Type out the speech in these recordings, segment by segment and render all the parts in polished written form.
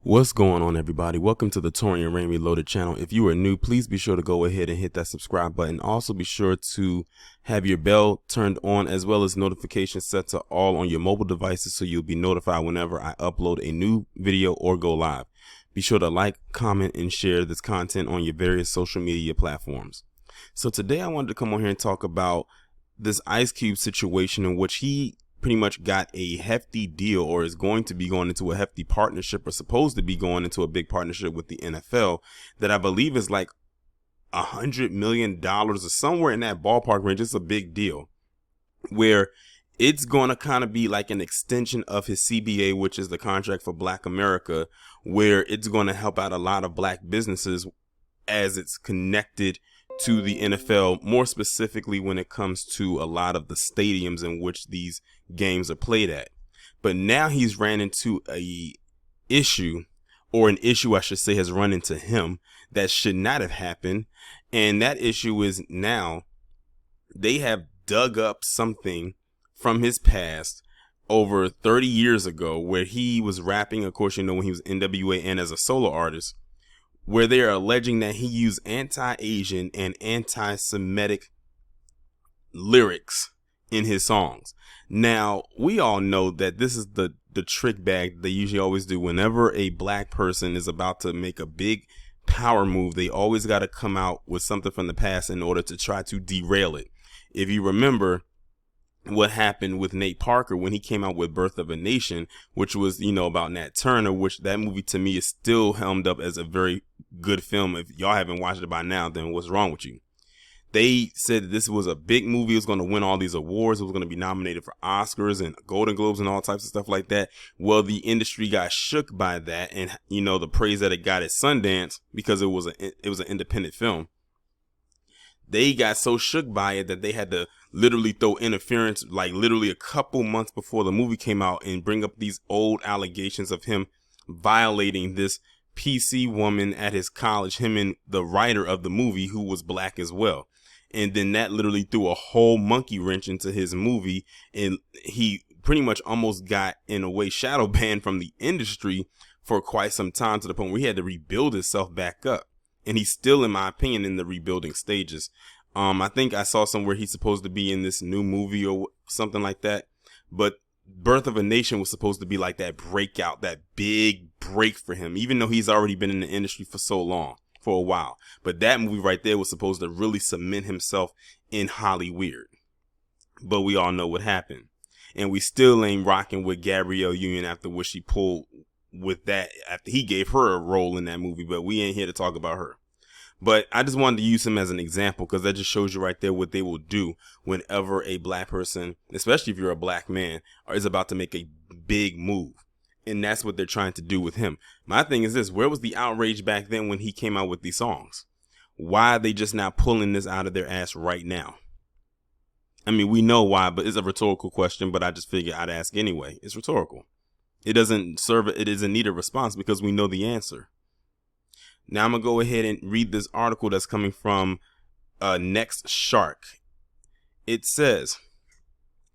What's going on, everybody? Welcome to the Taurean Reloaded channel. If you are new, please be sure to go ahead and hit that subscribe button. Also be sure to have your bell turned on as well as notifications set to all on your mobile devices so you'll be notified whenever I upload a new video or go live. Be sure to like, comment, and share this content on your various social media platforms. So today I wanted to come on here and talk about this Ice Cube situation in which he pretty much got a hefty deal, or is going to be going into a hefty partnership, or supposed to be going into a big partnership with the NFL that I believe is like $100 million or somewhere in that ballpark range. It's a big deal where it's going to kind of be like an extension of his CBA, which is the contract for Black America, where it's going to help out a lot of black businesses as it's connected to the NFL, more specifically when it comes to a lot of the stadiums in which these games are played at. But now he's ran into an issue I should say has run into him that should not have happened. And that issue is now they have dug up something from his past over 30 years ago where he was rapping, of course, when he was NWA and as a solo artist, where they are alleging that he used anti-Asian and anti-Semitic lyrics in his songs. Now, we all know that this is the trick bag they usually always do. Whenever a black person is about to make a big power move, they always got to come out with something from the past in order to try to derail it. If you remember what happened with Nate Parker when he came out with Birth of a Nation, which was, about Nat Turner, which that movie to me is still helmed up as a very good film. If y'all haven't watched it by now, then what's wrong with you? They said that this was a big movie. It was going to win all these awards. It was going to be nominated for Oscars and Golden Globes and all types of stuff like that. Well, the industry got shook by that, and the praise that it got at Sundance, because it was an independent film. They got so shook by it that they had to literally throw interference, like literally a couple months before the movie came out, and bring up these old allegations of him violating this PC woman at his college, him and the writer of the movie, who was black as well. And then that literally threw a whole monkey wrench into his movie, and he pretty much almost got, in a way, shadow banned from the industry for quite some time, to the point where he had to rebuild himself back up. And he's still, in my opinion, in the rebuilding stages. I think I saw somewhere he's supposed to be in this new movie or something like that. But Birth of a Nation was supposed to be like that breakout, that big break for him, even though he's already been in the industry for so long, for a while. But that movie right there was supposed to really cement himself in Hollywood. But we all know what happened. And we still ain't rocking with Gabrielle Union after what she pulled with that, after he gave her a role in that movie. But we ain't here to talk about her. But I just wanted to use him as an example, because that just shows you right there what they will do whenever a black person, especially if you're a black man, is about to make a big move. And that's what they're trying to do with him. My thing is this: where was the outrage back then when he came out with these songs? Why are they just not pulling this out of their ass right now? I mean, we know why, but it's a rhetorical question, but I just figured I'd ask anyway. It's rhetorical. It doesn't need a response because we know the answer. Now I'm going to go ahead and read this article that's coming from Next Shark. It says,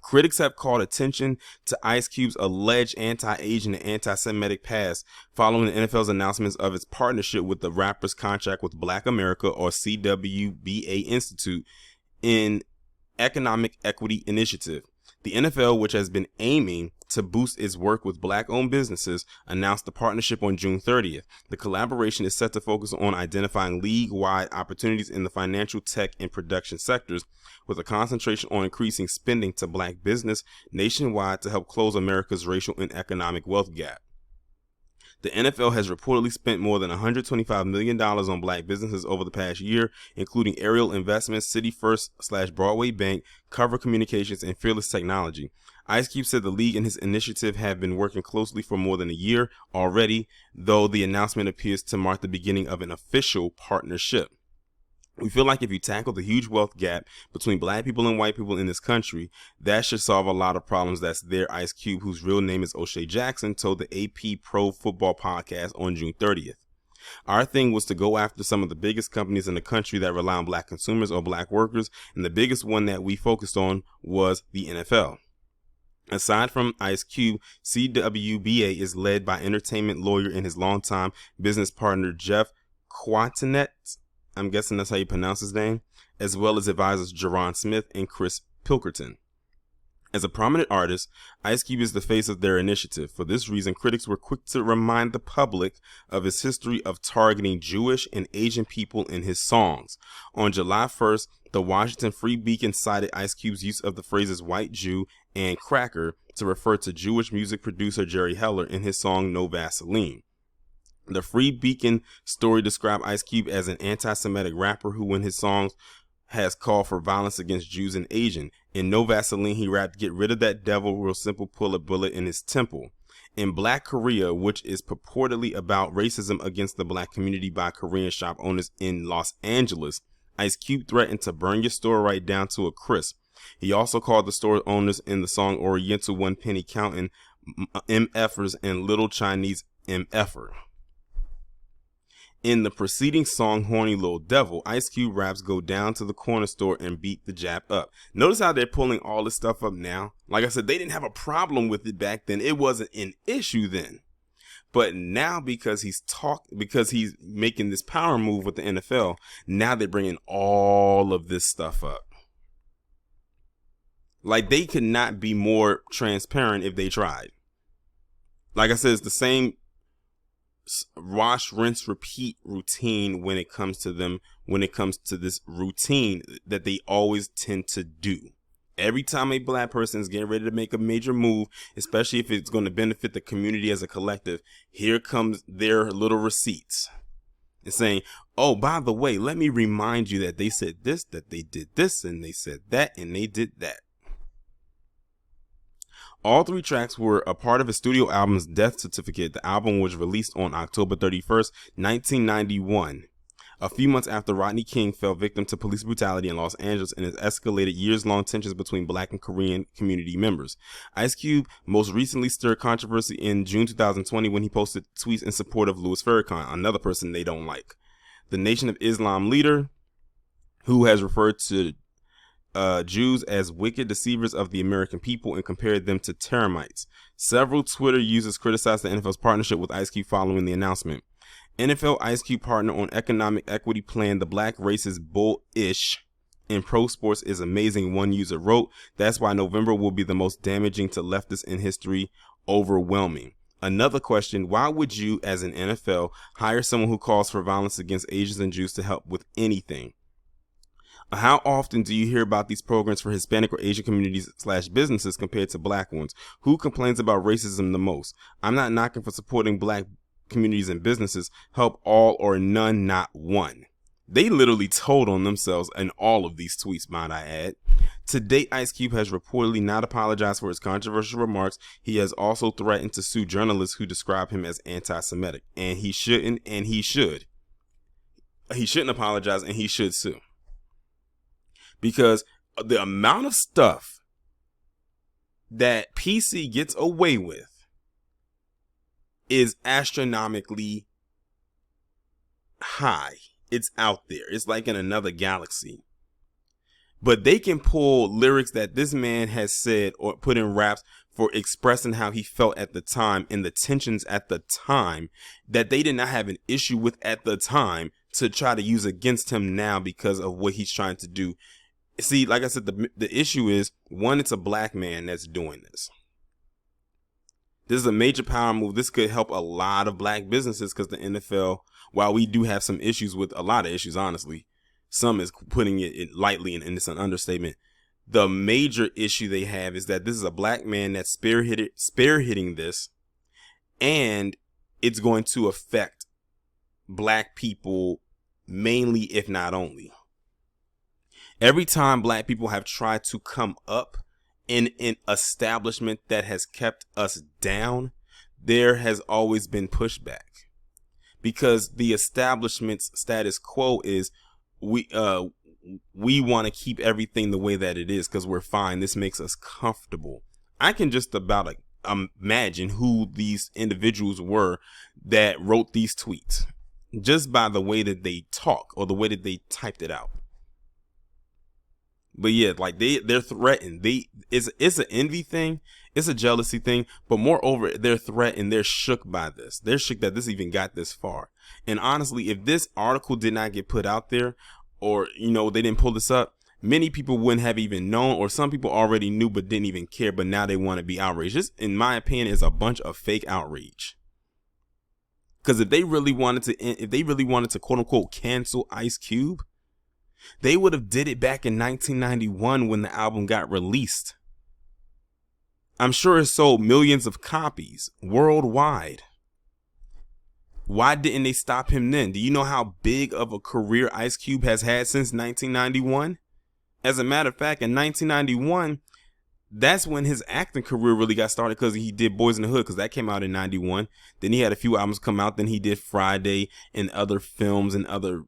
critics have called attention to Ice Cube's alleged anti-Asian and anti-Semitic past following the NFL's announcements of its partnership with the rapper's contract with Black America, or CWBA Institute, in Economic Equity Initiative. The NFL, which has been aiming to boost its work with black-owned businesses, announced the partnership on June 30th. The collaboration is set to focus on identifying league-wide opportunities in the financial, tech, and production sectors, with a concentration on increasing spending to black business nationwide to help close America's racial and economic wealth gap. The NFL has reportedly spent more than $125 million on black businesses over the past year, including Ariel Investments, City First / Broadway Bank, Cover Communications, and Fearless Technology. Ice Cube said the league and his initiative have been working closely for more than a year already, though the announcement appears to mark the beginning of an official partnership. We feel like if you tackle the huge wealth gap between black people and white people in this country, that should solve a lot of problems that's there, Ice Cube, whose real name is O'Shea Jackson, told the AP Pro Football Podcast on June 30th. Our thing was to go after some of the biggest companies in the country that rely on black consumers or black workers, and the biggest one that we focused on was the NFL. Aside from Ice Cube, CWBA is led by entertainment lawyer and his longtime business partner Jeff Quatinet, I'm guessing that's how you pronounce his name, as well as advisors Jerron Smith and Chris Pilkerton. As a prominent artist, Ice Cube is the face of their initiative. For this reason, critics were quick to remind the public of his history of targeting Jewish and Asian people in his songs. On July 1st, the Washington Free Beacon cited Ice Cube's use of the phrases white Jew and cracker to refer to Jewish music producer Jerry Heller in his song No Vaseline. The Free Beacon story described Ice Cube as an anti-Semitic rapper who, in his songs, has called for violence against Jews and Asian. In No Vaseline, he rapped, "Get rid of that devil, real simple, pull a bullet in his temple." In Black Korea, which is purportedly about racism against the black community by Korean shop owners in Los Angeles, Ice Cube threatened to burn your store right down to a crisp. He also called the store owners in the song Oriental One Penny Counting MFers and Little Chinese MFer. In the preceding song, Horny Little Devil, Ice Cube raps, "Go down to the corner store and beat the Jap up." Notice how they're pulling all this stuff up now. Like I said, they didn't have a problem with it back then. It wasn't an issue then. But now because he's making this power move with the NFL, now they're bringing all of this stuff up. Like, they could not be more transparent if they tried. Like I said, it's the same wash, rinse, repeat routine when it comes to this routine that they always tend to do. Every time a black person is getting ready to make a major move, especially if it's going to benefit the community as a collective, here comes their little receipts. And saying, "Oh, by the way, let me remind you that they said this, that they did this, and they said that, and they did that." All three tracks were a part of his studio album's Death Certificate. The album was released on October 31st, 1991. A few months after Rodney King fell victim to police brutality in Los Angeles and has escalated years-long tensions between black and Korean community members. Ice Cube most recently stirred controversy in June 2020 when he posted tweets in support of Louis Farrakhan, another person they don't like. The Nation of Islam leader, who has referred to Jews as wicked deceivers of the American people and compared them to termites. Several Twitter users criticized the NFL's partnership with Ice Cube following the announcement. NFL Ice Cube partner on economic equity plan, "The black race is bullish in pro sports is amazing," one user wrote. "That's why November will be the most damaging to leftists in history. Overwhelming." Another question: why would you, as an NFL, hire someone who calls for violence against Asians and Jews to help with anything? How often do you hear about these programs for Hispanic or Asian communities / businesses compared to black ones? Who complains about racism the most? I'm not knocking for supporting black communities and businesses. Help all or none, not one. They literally told on themselves in all of these tweets, might I add. To date, Ice Cube has reportedly not apologized for his controversial remarks. He has also threatened to sue journalists who describe him as anti-Semitic. And he shouldn't, and he should. He shouldn't apologize, and he should sue. Because the amount of stuff that PC gets away with is astronomically high. It's out there. It's like in another galaxy. But they can pull lyrics that this man has said or put in raps for expressing how he felt at the time and the tensions at the time that they did not have an issue with at the time to try to use against him now because of what he's trying to do. See, like I said, the issue is, one, it's a black man that's doing this. This is a major power move. This could help a lot of black businesses because the NFL, while we do have some issues with a lot of issues, honestly, some is putting it lightly and it's an understatement. The major issue they have is that this is a black man that's spearheading this, and it's going to affect black people mainly, if not only. Every time black people have tried to come up in an establishment that has kept us down, there has always been pushback, because the establishment's status quo is we want to keep everything the way that it is because we're fine. This makes us comfortable. I can just about imagine who these individuals were that wrote these tweets just by the way that they talk or the way that they typed it out. But yeah, like they're threatened. It's an envy thing, it's a jealousy thing, but moreover, they're threatened. They're shook by this. They're shook that this even got this far. And honestly, if this article did not get put out there, or they didn't pull this up, many people wouldn't have even known, or some people already knew but didn't even care. But now they want to be outraged. This, in my opinion, is a bunch of fake outrage. Because if they really wanted to quote unquote cancel Ice Cube, they would have did it back in 1991 when the album got released. I'm sure it sold millions of copies worldwide. Why didn't they stop him then? Do you know how big of a career Ice Cube has had since 1991? As a matter of fact, in 1991, that's when his acting career really got started, because he did Boys in the Hood, because that came out in 91. Then he had a few albums come out. Then he did Friday and other films and other,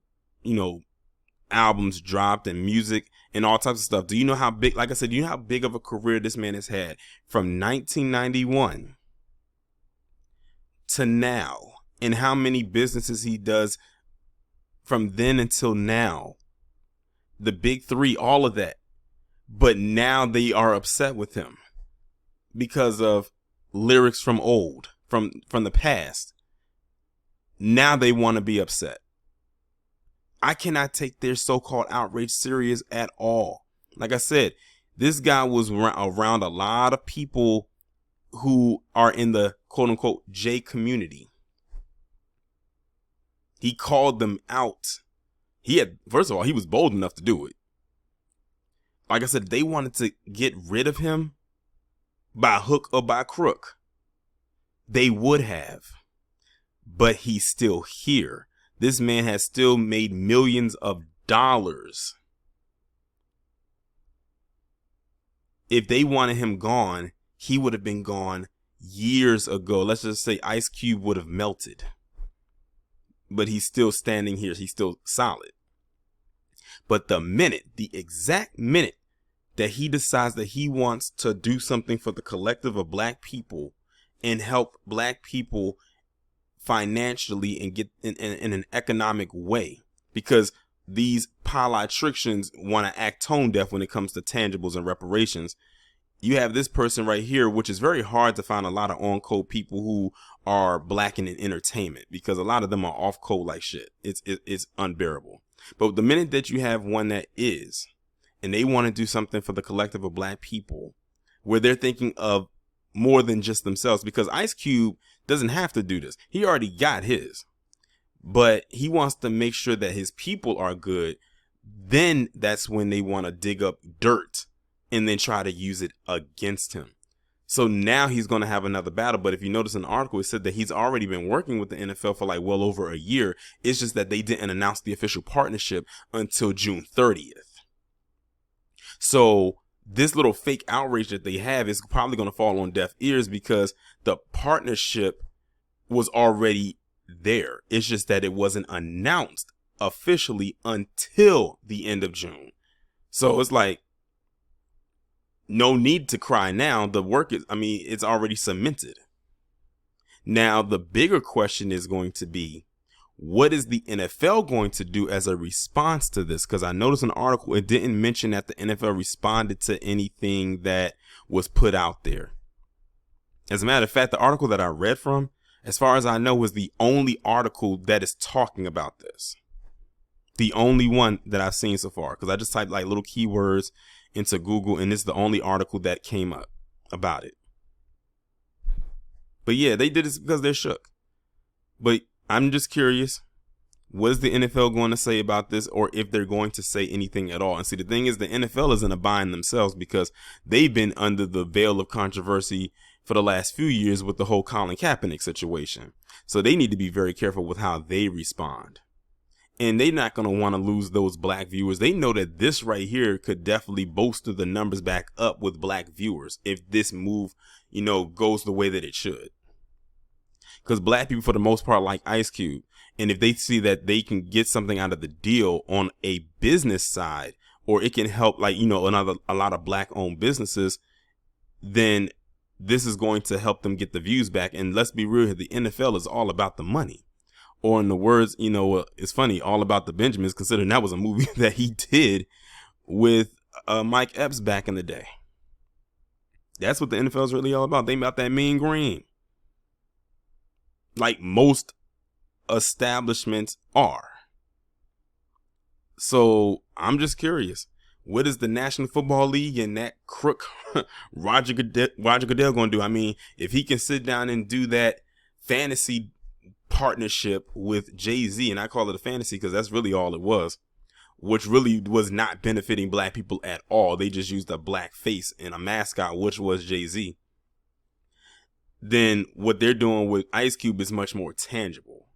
albums dropped and music and all types of stuff. Do you know how big, like I said, do you know how big of a career this man has had from 1991 to now, and how many businesses he does from then until now? The big three, all of that. But now they are upset with him because of lyrics from the past. Now they want to be upset. I cannot take their so-called outrage serious at all. Like I said, this guy was around a lot of people who are in the quote-unquote J community. He called them out. First of all, he was bold enough to do it. Like I said, they wanted to get rid of him by hook or by crook. They would have. But he's still here. This man has still made millions of dollars. If they wanted him gone, he would have been gone years ago. Let's just say Ice Cube would have melted. But he's still standing here. He's still solid. But the exact minute that he decides that he wants to do something for the collective of black people and help black people financially and get in an economic way, because these politicians want to act tone deaf when it comes to tangibles and reparations. You have this person right here, which is very hard to find a lot of on-code people who are black in entertainment, because a lot of them are off-code like shit. It's unbearable. But the minute that you have one that is, and they want to do something for the collective of black people, where they're thinking of more than just themselves, because Ice Cube doesn't have to do this. He already got his, but he wants to make sure that his people are good. Then that's when they want to dig up dirt and then try to use it against him. So now he's going to have another battle. But if you notice in the article, it said that he's already been working with the NFL for like well over a year. It's just that they didn't announce the official partnership until June 30th. So this little fake outrage that they have is probably going to fall on deaf ears, because the partnership was already there. It's just that it wasn't announced officially until the end of June. So it's like, no need to cry now. The work is, it's already cemented. Now, the bigger question is going to be, what is the NFL going to do as a response to this? Because I noticed in the article, it didn't mention that the NFL responded to anything that was put out there. As a matter of fact, the article that I read from, as far as I know, was the only article that is talking about this. The only one that I've seen so far, because I just typed like little keywords into Google, and this is the only article that came up about it. But yeah, they did this because they're shook. But I'm just curious, what is the NFL going to say about this, or if they're going to say anything at all? And see, the thing is, the NFL is in a bind themselves, because they've been under the veil of controversy for the last few years with the whole Colin Kaepernick situation. So they need to be very careful with how they respond. And they're not going to want to lose those black viewers. They know that this right here could definitely bolster the numbers back up with black viewers if this move, goes the way that it should. Because black people, for the most part, like Ice Cube. And if they see that they can get something out of the deal on a business side, or it can help, a lot of black owned businesses, then this is going to help them get the views back. And let's be real here, the NFL is all about the money. Or in the words, it's funny, all about the Benjamins, considering that was a movie that he did with Mike Epps back in the day. That's what the NFL is really all about. They about that mean green. Like most establishments are. So I'm just curious. What is the National Football League and that crook Roger Goodell going to do? I mean, if he can sit down and do that fantasy partnership with Jay-Z, and I call it a fantasy because that's really all it was, which really was not benefiting black people at all. They just used a black face and a mascot, which was Jay-Z. Then what they're doing with Ice Cube is much more tangible.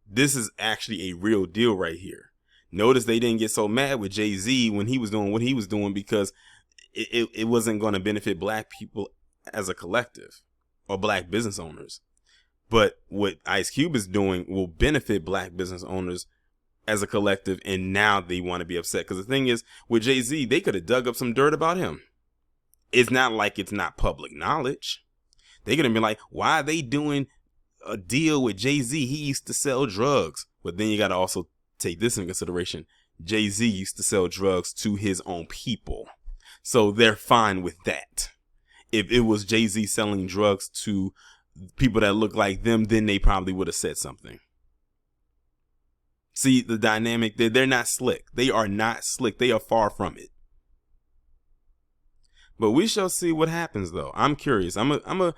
This is actually a real deal right here. Notice they didn't get so mad with Jay-Z when he was doing what he was doing because it wasn't going to benefit black people as a collective or black business owners. But what Ice Cube is doing will benefit black business owners as a collective, and now they want to be upset. Because the thing is, with Jay-Z, they could have dug up some dirt about him. It's not like it's not public knowledge. They could have been like, why are they doing a deal with Jay-Z? He used to sell drugs. But then you got to also take this in consideration. Jay-Z used to sell drugs to his own people. So they're fine with that. If it was Jay-Z selling drugs to people that look like them, then they probably would have said something. See the dynamic there? They're not slick. They are not slick. They are far from it. But we shall see what happens, though. I'm curious. I'm a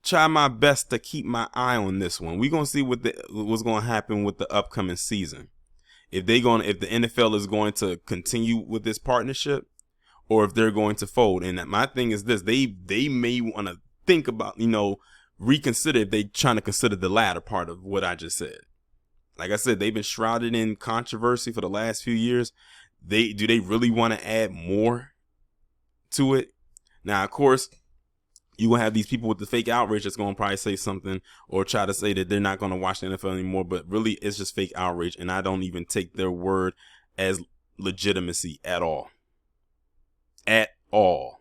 try my best to keep my eye on this one. We're gonna see what's gonna happen with the upcoming season. If the NFL is going to continue with this partnership, or if they're going to fold. And my thing is this: they may want to think about, reconsider if they trying to consider the latter part of what I just said. Like I said, they've been shrouded in controversy for the last few years. Do they really want to add more to it? Now, of course, you will have these people with the fake outrage that's going to probably say something or try to say that they're not going to watch the NFL anymore. But really, it's just fake outrage. And I don't even take their word as legitimacy at all. At all.